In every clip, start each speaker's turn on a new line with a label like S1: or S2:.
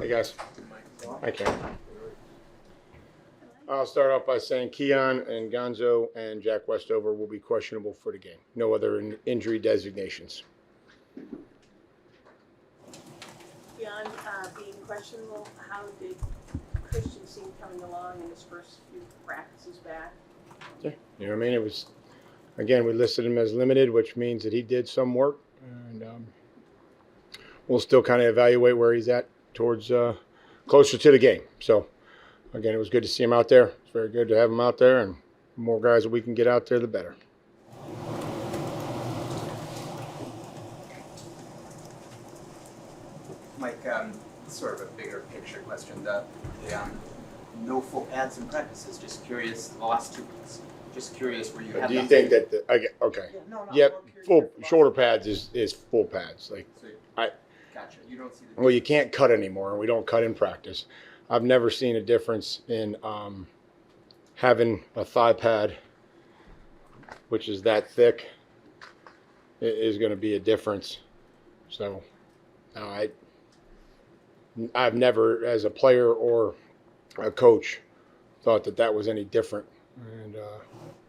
S1: Hey guys. I can. I'll start off by saying Keon and Gonzo and Jack Westover will be questionable for the game. No other injury designations.
S2: Beyond being questionable, how did Christian seem coming along in his first few practices back?
S1: Yeah, you know what I mean? It was, again, we listed him as limited, which means that he did some work. And we'll still kind of evaluate where he's at towards closer to the game. So, again, it was good to see him out there. It's very good to have him out there, and the more guys that we can get out there, the better.
S3: Mike, sort of a bigger picture question. The no full pads in practices. Just curious, the last 2 weeks. Just curious where you have.
S1: Do you think that okay?
S3: Yeah, no,
S1: Yep, full shoulder pads is full pads. Like
S3: So,
S1: I.
S3: gotcha. You don't see the.
S1: Well, you can't cut anymore, and we don't cut in practice. I've never seen a difference in having a thigh pad, which is that thick, is going to be a difference. So, I've never, as a player or a coach, thought that was any different. And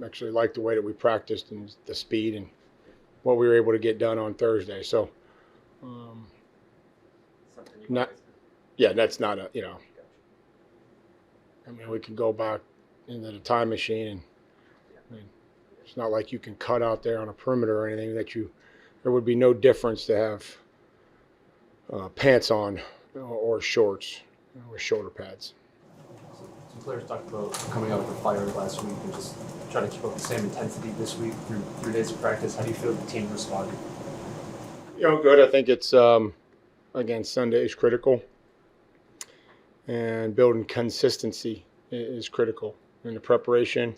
S1: actually liked the way that we practiced and the speed and what we were able to get done on Thursday. So, not. Yeah, that's not a, I mean, we can go back into the time machine, and I mean, it's not like you can cut out there on a perimeter or anything there would be no difference to have pants on or shorts with shoulder pads.
S4: Some players talked about coming out with a fire last week and just trying to keep up the same intensity this week through 3 days of practice. How do you feel the team responded?
S1: Good. I think it's, again, Sunday is critical. And building consistency is critical in the preparation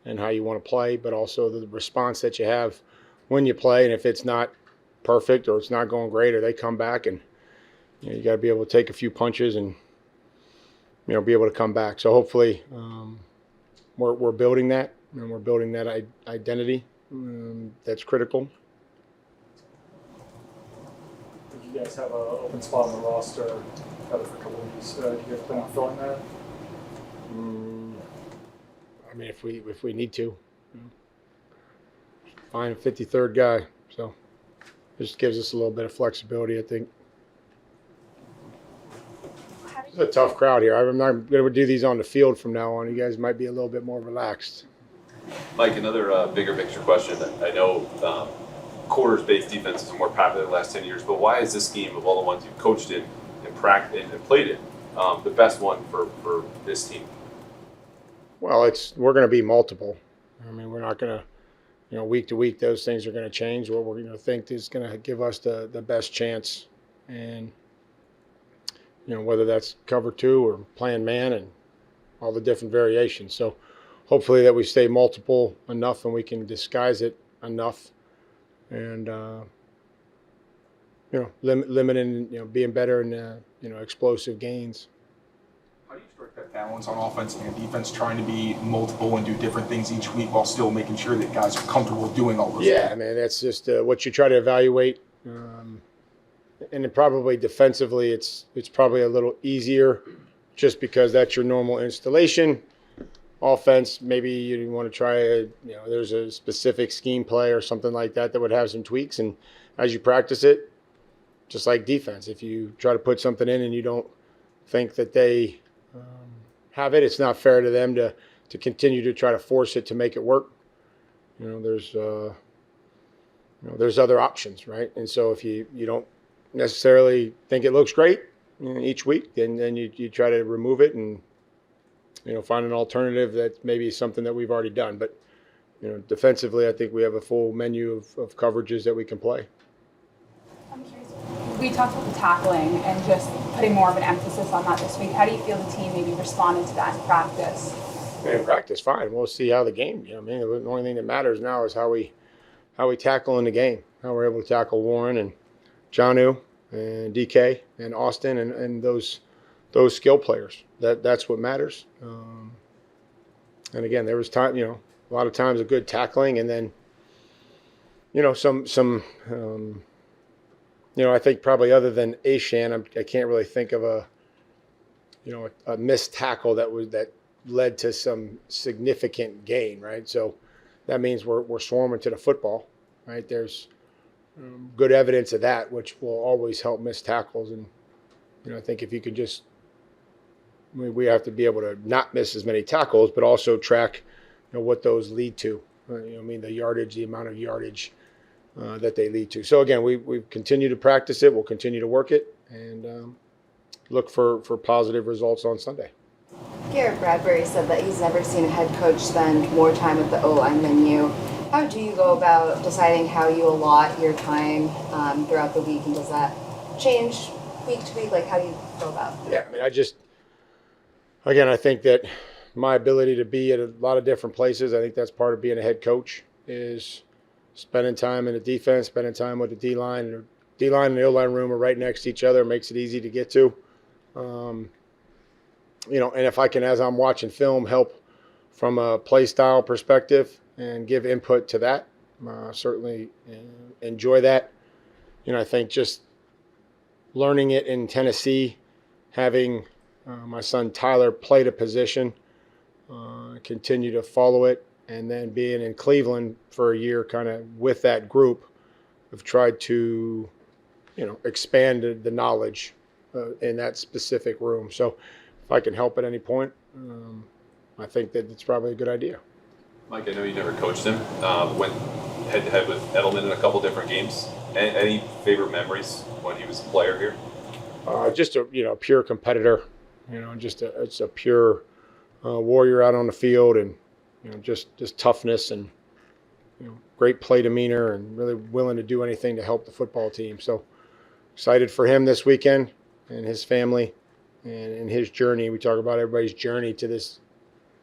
S1: and how you want to play, but also the response that you have when you play. And if it's not perfect or it's not going great, or they come back, and you got to be able to take a few punches and be able to come back. So hopefully we're building that, and we're building that identity. That's critical.
S5: You guys have an open spot on the roster for a couple of weeks. Do you guys plan on filling that?
S1: I mean, if we need to, find a 53rd guy. So just gives us a little bit of flexibility, I think. It's a tough crowd here. I'm not going to do these on the field from now on. You guys might be a little bit more relaxed.
S6: Mike, another bigger picture question. I know quarters-based defenses are more popular the last 10 years, but why is this scheme, of all the ones you've coached in and practiced and played in, the best one for this team?
S1: Well, we're going to be multiple. I mean, we're not going to, week to week, those things are going to change. What we're going to think is going to give us the best chance, and whether that's cover 2 or playing man and all the different variations. So hopefully that we stay multiple enough and we can disguise it enough, and limiting, being better in explosive gains.
S7: How do you strike that balance on offense and defense, trying to be multiple and do different things each week while still making sure that guys are comfortable doing all those things?
S1: Yeah, I mean, that's just what you try to evaluate. And then probably defensively, it's probably a little easier just because that's your normal installation. Offense, maybe you want to try there's a specific scheme play or something like that would have some tweaks. And as you practice it, just like defense, if you try to put something in and you don't think that they have it, it's not fair to them to continue to try to force it to make it work. There's other options, right? And so if you don't necessarily think it looks great each week, then you try to remove it and find an alternative that maybe is something that we've already done. But defensively, I think we have a full menu of coverages that we can play.
S8: I'm curious, we talked about the tackling and just putting more of an emphasis on that this week. How do you feel the team maybe responded to that in practice?
S1: In practice, fine. We'll see how the game. The only thing that matters now is how we tackle in the game. How we're able to tackle Warren and Jonnu and DK and Austin and those skill players. That's what matters. And again, there was time. A lot of times a good tackling, and then some. I think probably other than Ashan, I can't really think of a a missed tackle that led to some significant gain, right? So that means we're swarming to the football, right? There's good evidence of that, which will always help miss tackles. And I think if you could just, we have to be able to not miss as many tackles, but also track, what those lead to. The yardage, the amount of yardage that they lead to. So again, we continue to practice it. We'll continue to work it and look for positive results on Sunday.
S9: Garrett Bradbury said that he's never seen a head coach spend more time with the O-line than you. How do you go about deciding how you allot your time throughout the week, and does that change week to week? Like, how do you go about it?
S1: Yeah, I think that my ability to be at a lot of different places, I think that's part of being a head coach, is spending time in the defense, spending time with the D-line. And the D-line and the O-line room are right next to each other. It makes it easy to get to. And if I can, as I'm watching film, help from a play style perspective and give input to that, certainly enjoy that. I think just learning it in Tennessee, having my son Tyler played a position, continue to follow it, and then being in Cleveland for a year kind of with that group, I've tried to, expand the knowledge in that specific room. So if I can help at any point, I think that it's probably a good idea.
S6: Mike, I know you never coached him. Went head-to-head with Edelman in a couple different games. Any favorite memories when he was a player here?
S1: Just a pure competitor. It's a pure warrior out on the field, and just toughness and great play demeanor, and really willing to do anything to help the football team. So excited for him this weekend and his family and his journey. We talk about everybody's journey to the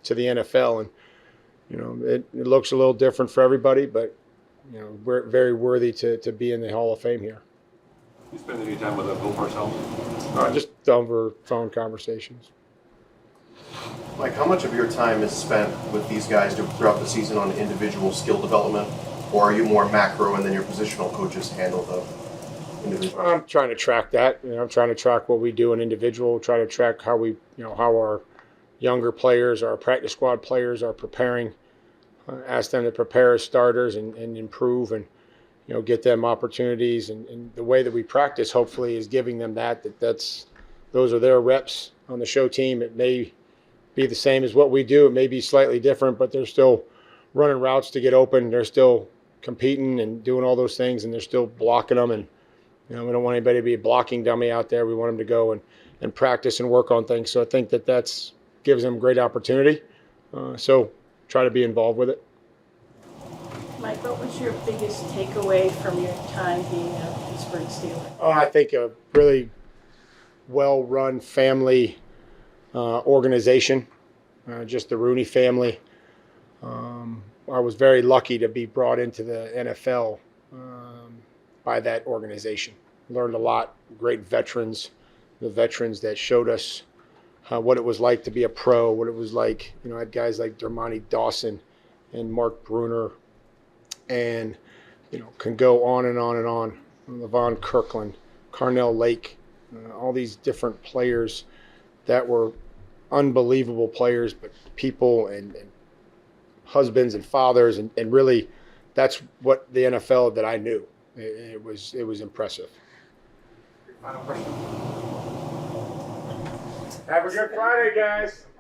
S1: NFL, and it looks a little different for everybody, but we're very worthy to be in the Hall of Fame here.
S10: You spend any time with Bill Parcells?
S1: Just over phone conversations.
S11: Mike, how much of your time is spent with these guys throughout the season on individual skill development, or are you more macro and then your positional coaches handle the individual?
S1: I'm trying to track that. I'm trying to track what we do in individual, try to track how we, how our younger players, our practice squad players are preparing, ask them to prepare as starters and improve and, get them opportunities. And the way that we practice, hopefully, is giving them those are their reps on the show team. It may be the same as what we do. It may be slightly different, but they're still running routes to get open. They're still competing and doing all those things, and they're still blocking them. And, we don't want anybody to be a blocking dummy out there. We want them to go and practice and work on things. So I think that gives them great opportunity. So try to be involved with it.
S2: Mike, what was your biggest takeaway from your time being a Pittsburgh Steeler?
S1: I think a really well-run family organization, just the Rooney family. I was very lucky to be brought into the NFL by that organization. Learned a lot, great veterans, the veterans that showed us what it was like to be a pro, what it was like. I had guys like Dermontti Dawson and Mark Bruner, and can go on and on and on. Levon Kirkland, Carnell Lake, all these different players that were unbelievable players, but people and husbands and fathers, and really that's what the NFL that I knew. It was impressive.
S7: Final question.
S1: Have a good Friday, guys.